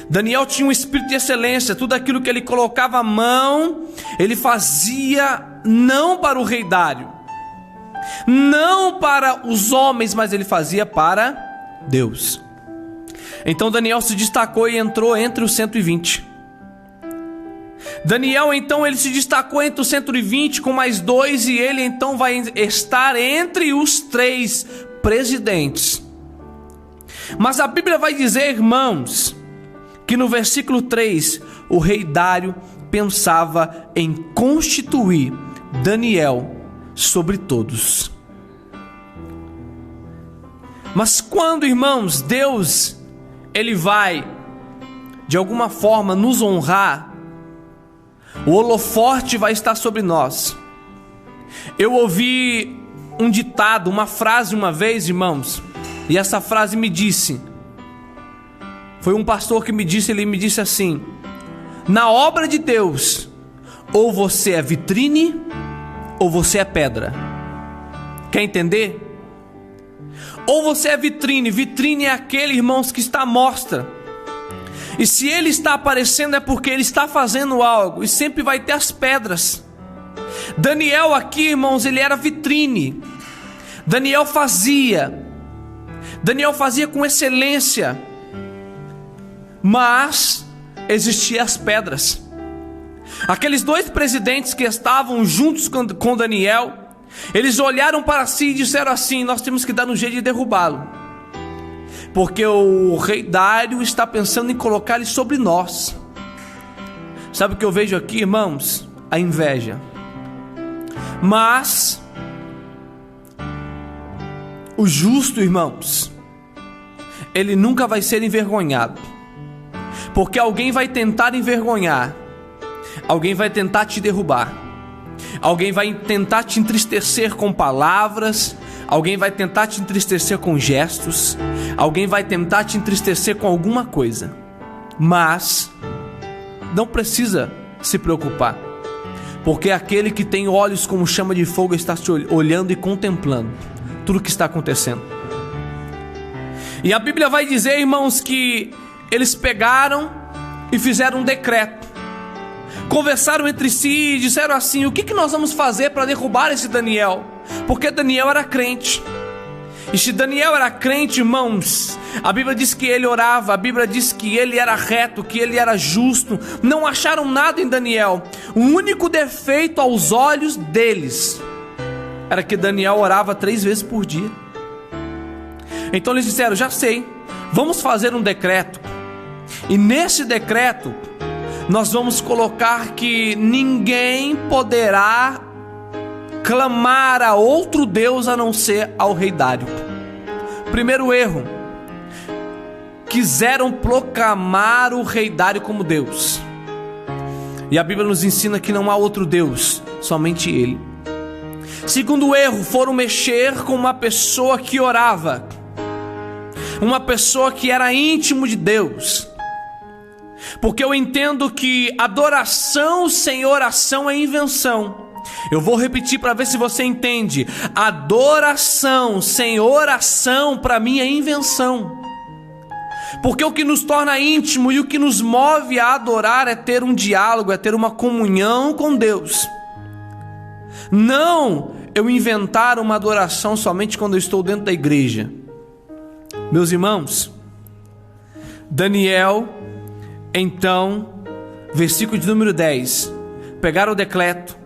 S3: Daniel tinha um espírito de excelência. Tudo aquilo que ele colocava a mão, ele fazia não para o rei Dário, não para os homens, mas ele fazia para Deus. Então Daniel se destacou e entrou entre os 120. Daniel, então, ele se destacou entre os 120 com mais 2, e ele então vai estar entre os 3 presidentes. Mas a Bíblia vai dizer, irmãos, que no versículo 3, o rei Dário pensava em constituir Daniel sobre todos. Mas quando, irmãos, Deus, ele vai de alguma forma nos honrar, o holofote vai estar sobre nós. Eu ouvi um ditado, uma frase uma vez, irmãos, e essa frase me disse, foi um pastor que me disse, ele me disse assim: na obra de Deus, ou você é vitrine, ou você é pedra. Quer entender? Ou você é vitrine. Vitrine é aquele, irmãos, que está à mostra. E se ele está aparecendo é porque ele está fazendo algo. E sempre vai ter as pedras. Daniel aqui, irmãos, ele era vitrine. Daniel fazia com excelência. mas existiam as pedras. Aqueles 2 presidentes que estavam juntos com Daniel, eles olharam para si e disseram assim: nós temos que dar um jeito de derrubá-lo, porque o rei Dário está pensando em colocar ele sobre nós. Sabe o que eu vejo aqui, irmãos? A inveja. Mas o justo, irmãos, ele nunca vai ser envergonhado, porque alguém vai tentar envergonhar, alguém vai tentar te derrubar, alguém vai tentar te entristecer com palavras, alguém vai tentar te entristecer com gestos, alguém vai tentar te entristecer com alguma coisa. Mas não precisa se preocupar, porque aquele que tem olhos como chama de fogo está te olhando e contemplando tudo o que está acontecendo. E a Bíblia vai dizer, irmãos, que eles pegaram e fizeram um decreto, conversaram entre si e disseram assim: o que nós vamos fazer para derrubar esse Daniel? Porque Daniel era crente. E se Daniel era crente, irmãos, a Bíblia diz que ele orava, a Bíblia diz que ele era reto, que ele era justo. Não acharam nada em Daniel. O único defeito aos olhos deles era que Daniel orava 3 vezes por dia. Então eles disseram: já sei, vamos fazer um decreto, e nesse decreto nós vamos colocar que ninguém poderá clamar a outro Deus a não ser ao rei Dário. Primeiro erro: quiseram proclamar o rei Dário como Deus. E a Bíblia nos ensina que não há outro Deus, somente ele. Segundo erro: foram mexer com uma pessoa que orava, uma pessoa que era íntimo de Deus. Porque eu entendo que adoração sem oração é invenção. Eu vou repetir para ver se você entende. Adoração sem oração para mim é invenção. Porque o que nos torna íntimo e o que nos move a adorar é ter um diálogo, é ter uma comunhão com Deus. Não eu inventar uma adoração somente quando eu estou dentro da igreja. Meus irmãos, Daniel, então, versículo de número 10, pegaram o decreto,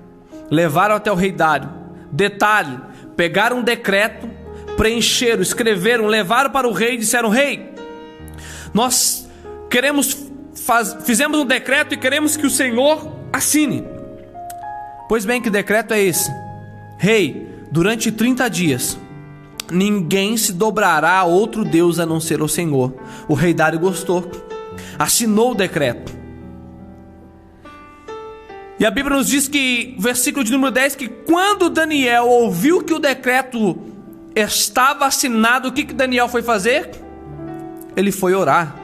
S3: levaram até o rei Dário. Detalhe: pegaram um decreto, preencheram, escreveram, levaram para o rei e disseram: rei, nós fizemos um decreto e queremos que o Senhor assine. Pois bem, que decreto é esse? Rei, durante 30 dias ninguém se dobrará a outro Deus a não ser o Senhor. O rei Dário gostou, assinou o decreto. E a Bíblia nos diz que, versículo de número 10, que quando Daniel ouviu que o decreto estava assinado, o que Daniel foi fazer? Ele foi orar.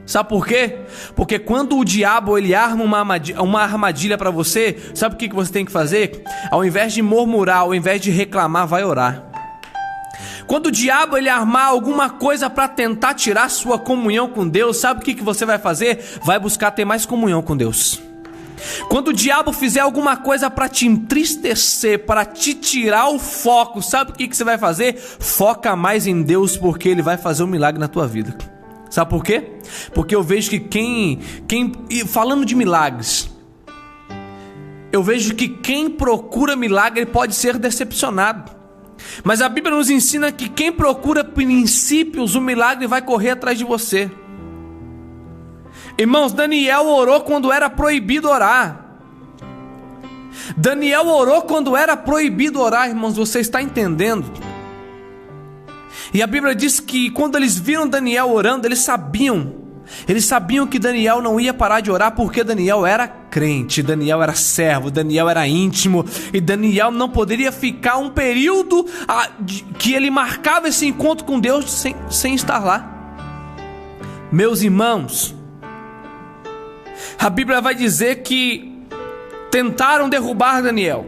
S3: Sabe por quê? Porque quando o diabo ele arma uma armadilha para você, sabe o que você tem que fazer? Ao invés de murmurar, ao invés de reclamar, vai orar. Quando o diabo ele armar alguma coisa para tentar tirar sua comunhão com Deus, sabe o que você vai fazer? Vai buscar ter mais comunhão com Deus. Quando o diabo fizer alguma coisa para te entristecer, para te tirar o foco, sabe o que você vai fazer? Foca mais em Deus, porque Ele vai fazer um milagre na tua vida. Sabe por quê? Porque eu vejo que falando de milagres, eu vejo que quem procura milagre pode ser decepcionado. Mas a Bíblia nos ensina que quem procura princípios, o milagre vai correr atrás de você. Irmãos, Daniel orou quando era proibido orar. Daniel orou quando era proibido orar, irmãos, você está entendendo? E a Bíblia diz que quando eles viram Daniel orando, eles sabiam que Daniel não ia parar de orar, porque Daniel era crente, Daniel era servo, Daniel era íntimo, e Daniel não poderia ficar um período que ele marcava esse encontro com Deus sem estar lá. Meus irmãos, a Bíblia vai dizer que tentaram derrubar Daniel,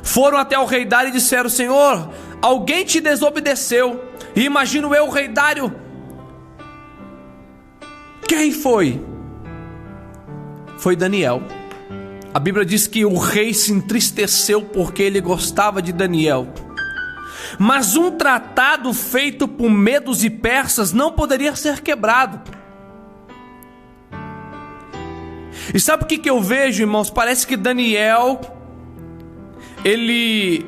S3: foram até o rei Dário e disseram: Senhor, alguém te desobedeceu. E imagino eu, o rei Dário, quem foi? Foi Daniel. A Bíblia diz que o rei se entristeceu porque ele gostava de Daniel. Mas um tratado feito por medos e persas não poderia ser quebrado. E sabe o que eu vejo, irmãos? Parece que Daniel, ele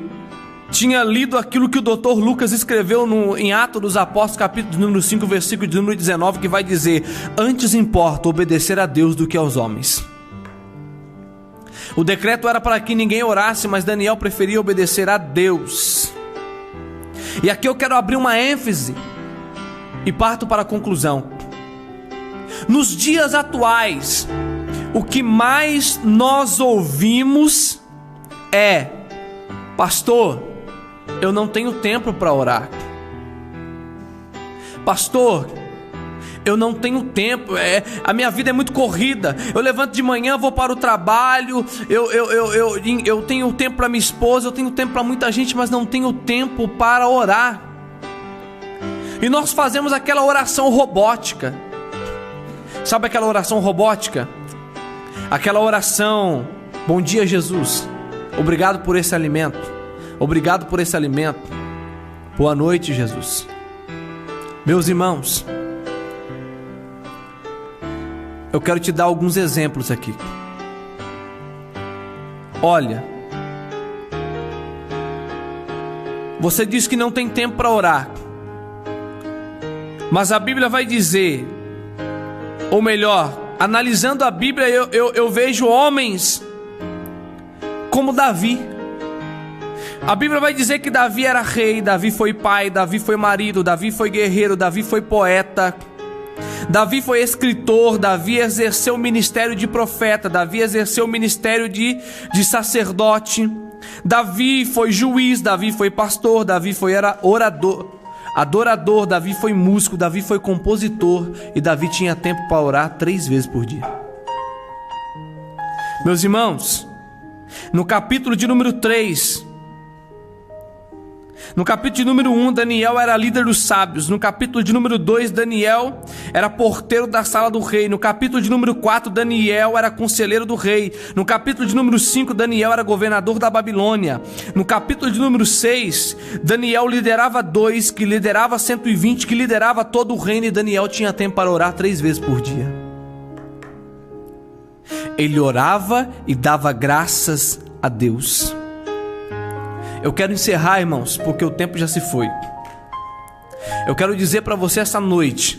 S3: tinha lido aquilo que o Dr. Lucas escreveu em Atos dos Apóstolos, capítulo número 5, versículo de número 19, que vai dizer: antes importa obedecer a Deus do que aos homens. O decreto era para que ninguém orasse, mas Daniel preferia obedecer a Deus. E aqui eu quero abrir uma ênfase e parto para a conclusão. Nos dias atuais, o que mais nós ouvimos é: pastor, eu não tenho tempo para orar. Pastor, eu não tenho tempo, a minha vida é muito corrida. Eu levanto de manhã, vou para o trabalho, eu tenho tempo para minha esposa, eu tenho tempo para muita gente, mas não tenho tempo para orar. E nós fazemos aquela oração robótica. Sabe aquela oração robótica? Aquela oração: bom dia, Jesus, obrigado por esse alimento, obrigado por esse alimento, boa noite, Jesus. Meus irmãos, eu quero te dar alguns exemplos aqui. Olha, você diz que não tem tempo para orar, mas a Bíblia vai dizer, ou melhor, analisando a Bíblia, eu vejo homens como Davi. A Bíblia vai dizer que Davi era rei, Davi foi pai, Davi foi marido, Davi foi guerreiro, Davi foi poeta, Davi foi escritor, Davi exerceu o ministério de profeta, Davi exerceu o ministério de sacerdote, Davi foi juiz, Davi foi pastor, Davi foi orador, adorador, Davi foi músico, Davi foi compositor, e Davi tinha tempo para orar 3 vezes por dia. Meus irmãos, no capítulo de número 3, no capítulo de número 1, Daniel era líder dos sábios. No capítulo de número 2, Daniel era porteiro da sala do rei. No capítulo de número 4, Daniel era conselheiro do rei. No capítulo de número 5, Daniel era governador da Babilônia. No capítulo de número 6, Daniel liderava 2, que liderava 120, que liderava todo o reino. E Daniel tinha tempo para orar 3 vezes por dia. Ele orava e dava graças a Deus. Eu quero encerrar, irmãos, porque o tempo já se foi. Eu quero dizer para você essa noite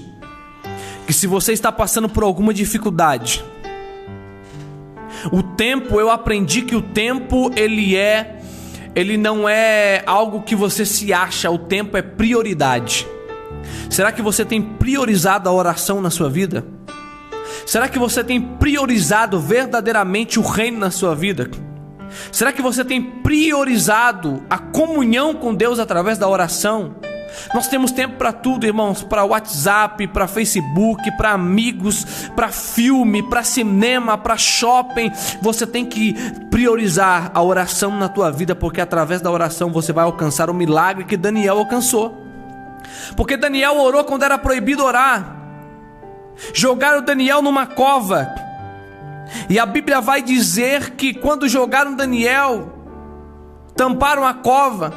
S3: que se você está passando por alguma dificuldade, o tempo, eu aprendi que o tempo ele não é algo que você se acha, o tempo é prioridade. Será que você tem priorizado a oração na sua vida? Será que você tem priorizado verdadeiramente o reino na sua vida? Será que você tem priorizado a comunhão com Deus através da oração? Nós temos tempo para tudo, irmãos, para WhatsApp, para Facebook, para amigos, para filme, para cinema, para shopping. Você tem que priorizar a oração na tua vida, porque através da oração você vai alcançar o milagre que Daniel alcançou. Porque Daniel orou quando era proibido orar. Jogaram Daniel numa cova, e a Bíblia vai dizer que quando jogaram Daniel, tamparam a cova.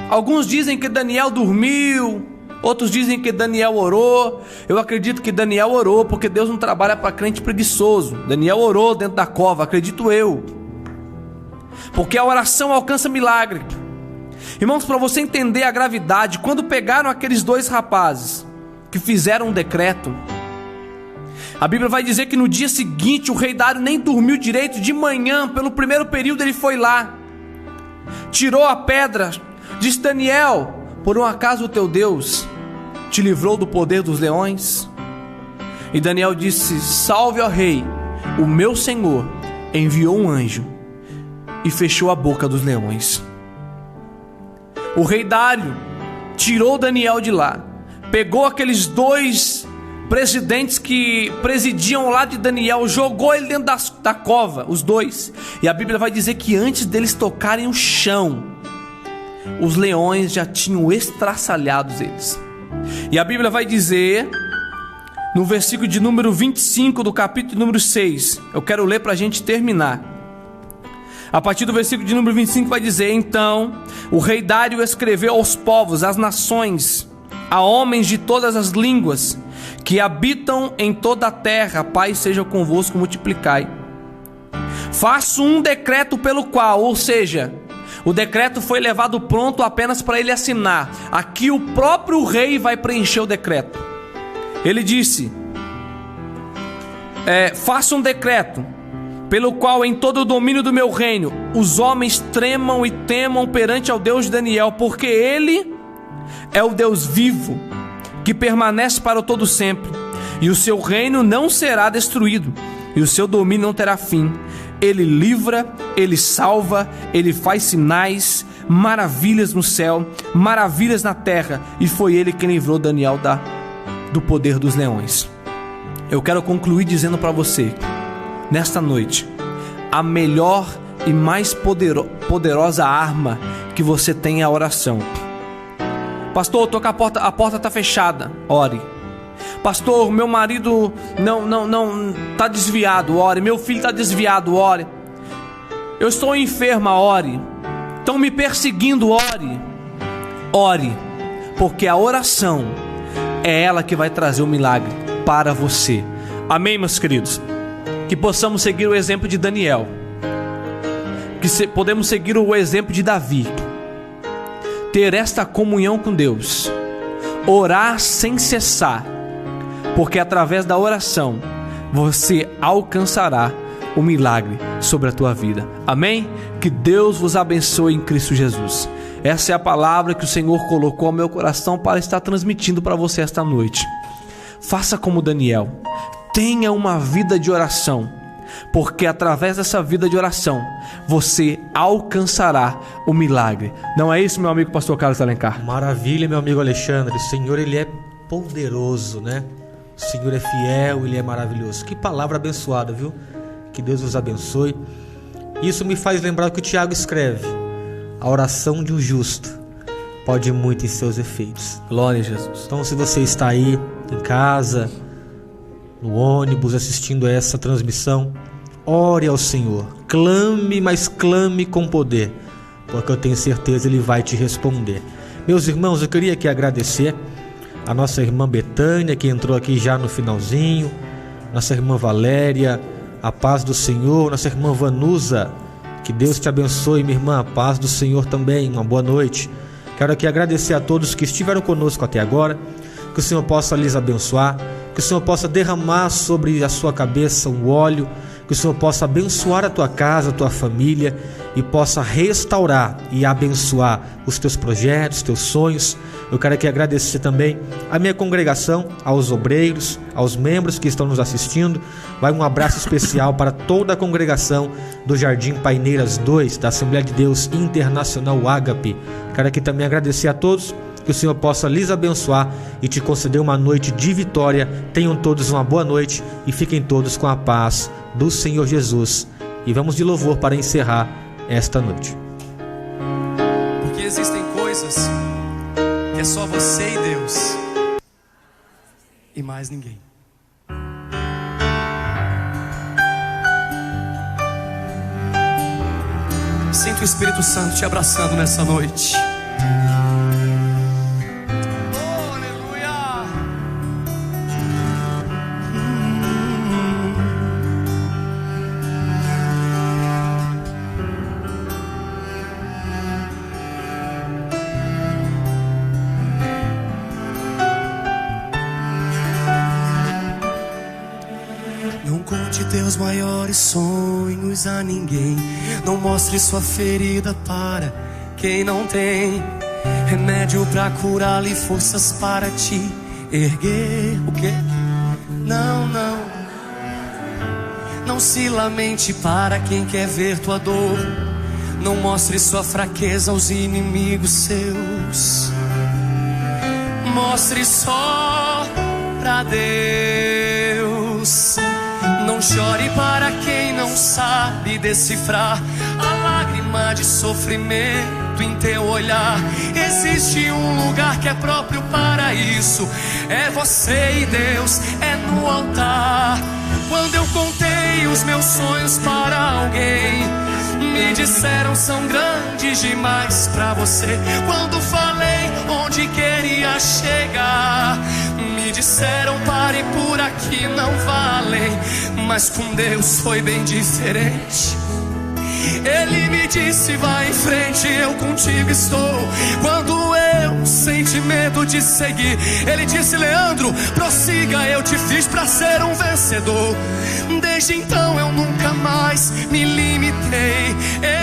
S3: Alguns dizem que Daniel dormiu, outros dizem que Daniel orou. Eu acredito que Daniel orou, porque Deus não trabalha para crente preguiçoso. Daniel orou dentro da cova, acredito eu, porque a oração alcança milagre. Irmãos, para você entender a gravidade, quando pegaram aqueles 2 rapazes que fizeram um decreto, a Bíblia vai dizer que no dia seguinte o rei Dário nem dormiu direito. De manhã, pelo primeiro período, ele foi lá, tirou a pedra, disse: Daniel, por um acaso o teu Deus te livrou do poder dos leões? E Daniel disse: salve, ó rei, o meu Senhor enviou um anjo e fechou a boca dos leões. O rei Dário tirou Daniel de lá, pegou aqueles 2 presidentes que presidiam lá de Daniel, jogou ele dentro da cova, os 2. E a Bíblia vai dizer que antes deles tocarem o chão, os leões já tinham estraçalhado eles. E a Bíblia vai dizer, no versículo de número 25 do capítulo número 6, eu quero ler para a gente terminar. A partir do versículo de número 25 vai dizer: então o rei Dário escreveu aos povos, às nações, a homens de todas as línguas que habitam em toda a terra: paz seja convosco, multiplicai. Faço um decreto pelo qual, ou seja, o decreto foi levado pronto apenas para ele assinar. Aqui o próprio rei vai preencher o decreto. Ele disse: faça um decreto pelo qual em todo o domínio do meu reino os homens tremam e temam perante ao Deus de Daniel, porque ele é o Deus vivo, que permanece para o todo sempre, e o seu reino não será destruído, e o seu domínio não terá fim. Ele livra, ele salva, ele faz sinais, maravilhas no céu, maravilhas na terra, e foi ele quem livrou Daniel do poder dos leões. Eu quero concluir dizendo para você, nesta noite, a melhor e mais poderosa arma que você tem é a oração. Pastor, eu tô com a porta está fechada. Ore. Pastor, meu marido não está desviado. Ore. Meu filho está desviado. Ore. Eu estou enferma. Ore. Estão me perseguindo. Ore. Ore. Porque a oração é ela que vai trazer o milagre para você. Amém, meus queridos? Que possamos seguir o exemplo de Daniel, que podemos seguir o exemplo de Davi, ter esta comunhão com Deus, orar sem cessar, porque através da oração você alcançará o milagre sobre a tua vida. Amém? Que Deus vos abençoe em Cristo Jesus. Essa é a palavra que o Senhor colocou ao meu coração para estar transmitindo para você esta noite. Faça como Daniel, tenha uma vida de oração, porque através dessa vida de oração você alcançará o milagre. Não é isso, meu amigo pastor Carlos Alencar?
S2: Maravilha, meu amigo Alexandre. O Senhor, ele é poderoso, né? O Senhor é fiel, ele é maravilhoso. Que palavra abençoada, viu? Que Deus os abençoe. Isso me faz lembrar o que o Tiago escreve: a oração de um justo pode muito em seus efeitos.
S3: Glória a Jesus.
S2: Então, se você está aí em casa, no ônibus, assistindo a essa transmissão, ore ao Senhor, clame, mas clame com poder, porque eu tenho certeza Ele vai te responder. Meus irmãos, eu queria aqui agradecer a nossa irmã Betânia, que entrou aqui já no finalzinho, nossa irmã Valéria, a paz do Senhor, nossa irmã Vanusa, que Deus te abençoe, minha irmã, a paz do Senhor também, uma boa noite. Quero aqui agradecer a todos que estiveram conosco até agora, que o Senhor possa lhes abençoar, que o Senhor possa derramar sobre a sua cabeça um óleo, que o Senhor possa abençoar a tua casa, a tua família, e possa restaurar e abençoar os teus projetos, os teus sonhos. Eu quero aqui agradecer também a minha congregação, aos obreiros, aos membros que estão nos assistindo. Vai um abraço especial para toda a congregação do Jardim Paineiras 2, da Assembleia de Deus Internacional Ágape. Quero aqui também agradecer a todos, que o Senhor possa lhes abençoar e te conceder uma noite de vitória. Tenham todos uma boa noite e fiquem todos com a paz do Senhor Jesus. E vamos de louvor para encerrar esta noite.
S5: Porque existem coisas que é só você e Deus e mais ninguém. Sinto o Espírito Santo te abraçando nessa noite. Teus maiores sonhos a ninguém. Não mostre sua ferida para quem não tem remédio pra curá-la e forças para te erguer. O quê? Não, não. Não se lamente para quem quer ver tua dor. Não mostre sua fraqueza aos inimigos seus. Mostre só pra Deus. Não chore para quem não sabe decifrar a lágrima de sofrimento em teu olhar. Existe um lugar que é próprio para isso. É você e Deus, é no altar. Quando eu contei os meus sonhos para alguém, me disseram são grandes demais pra você. Quando falei onde queria chegar, me disseram pare por aqui, não valem. mas com Deus foi bem diferente. Ele me disse: vai em frente, eu contigo estou. Quando eu senti medo de seguir, Ele disse: Leandro, prossiga, eu te fiz pra ser um vencedor. Desde então eu nunca mais me limitei.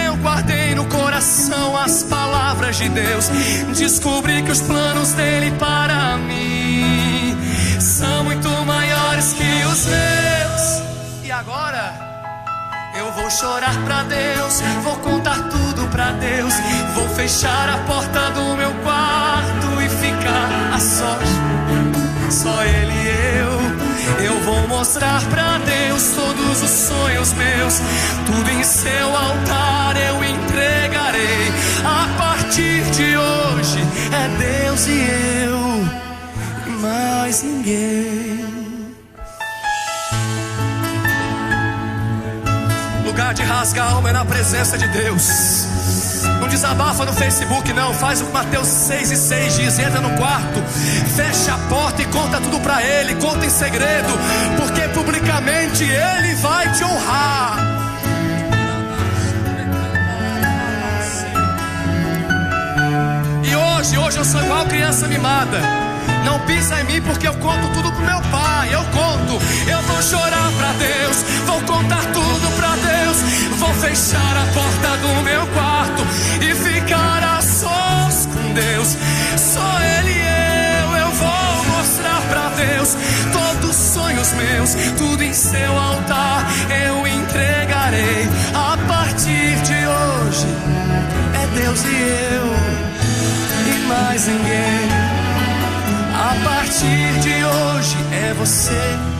S5: Eu guardei no coração as palavras de Deus. Descobri que os planos dele para mim são muito maiores que os meus. E agora? Eu vou chorar pra Deus, vou contar tudo pra Deus. Vou fechar a porta do meu quarto e ficar a sós, só Ele e eu vou mostrar pra Deus todos os sonhos meus. Tudo em seu altar eu entregarei. A partir de hoje é Deus e eu, mais ninguém. Lugar de rasgar a alma é na presença de Deus. Não desabafa no Facebook não. Faz o que Mateus 6:6 diz: entra no quarto, fecha a porta e conta tudo pra Ele. Conta em segredo, porque publicamente Ele vai te honrar. E hoje eu sou igual criança mimada. Não pisa em mim porque eu conto tudo pro meu pai. Eu conto, eu vou chorar pra Deus, vou contar tudo pra Deus. Vou fechar a porta do meu quarto e ficar a sós com Deus. Só Ele e eu vou mostrar pra Deus todos os sonhos meus. Tudo em seu altar eu entregarei. A partir de hoje é Deus e eu, e mais ninguém. A partir de hoje é você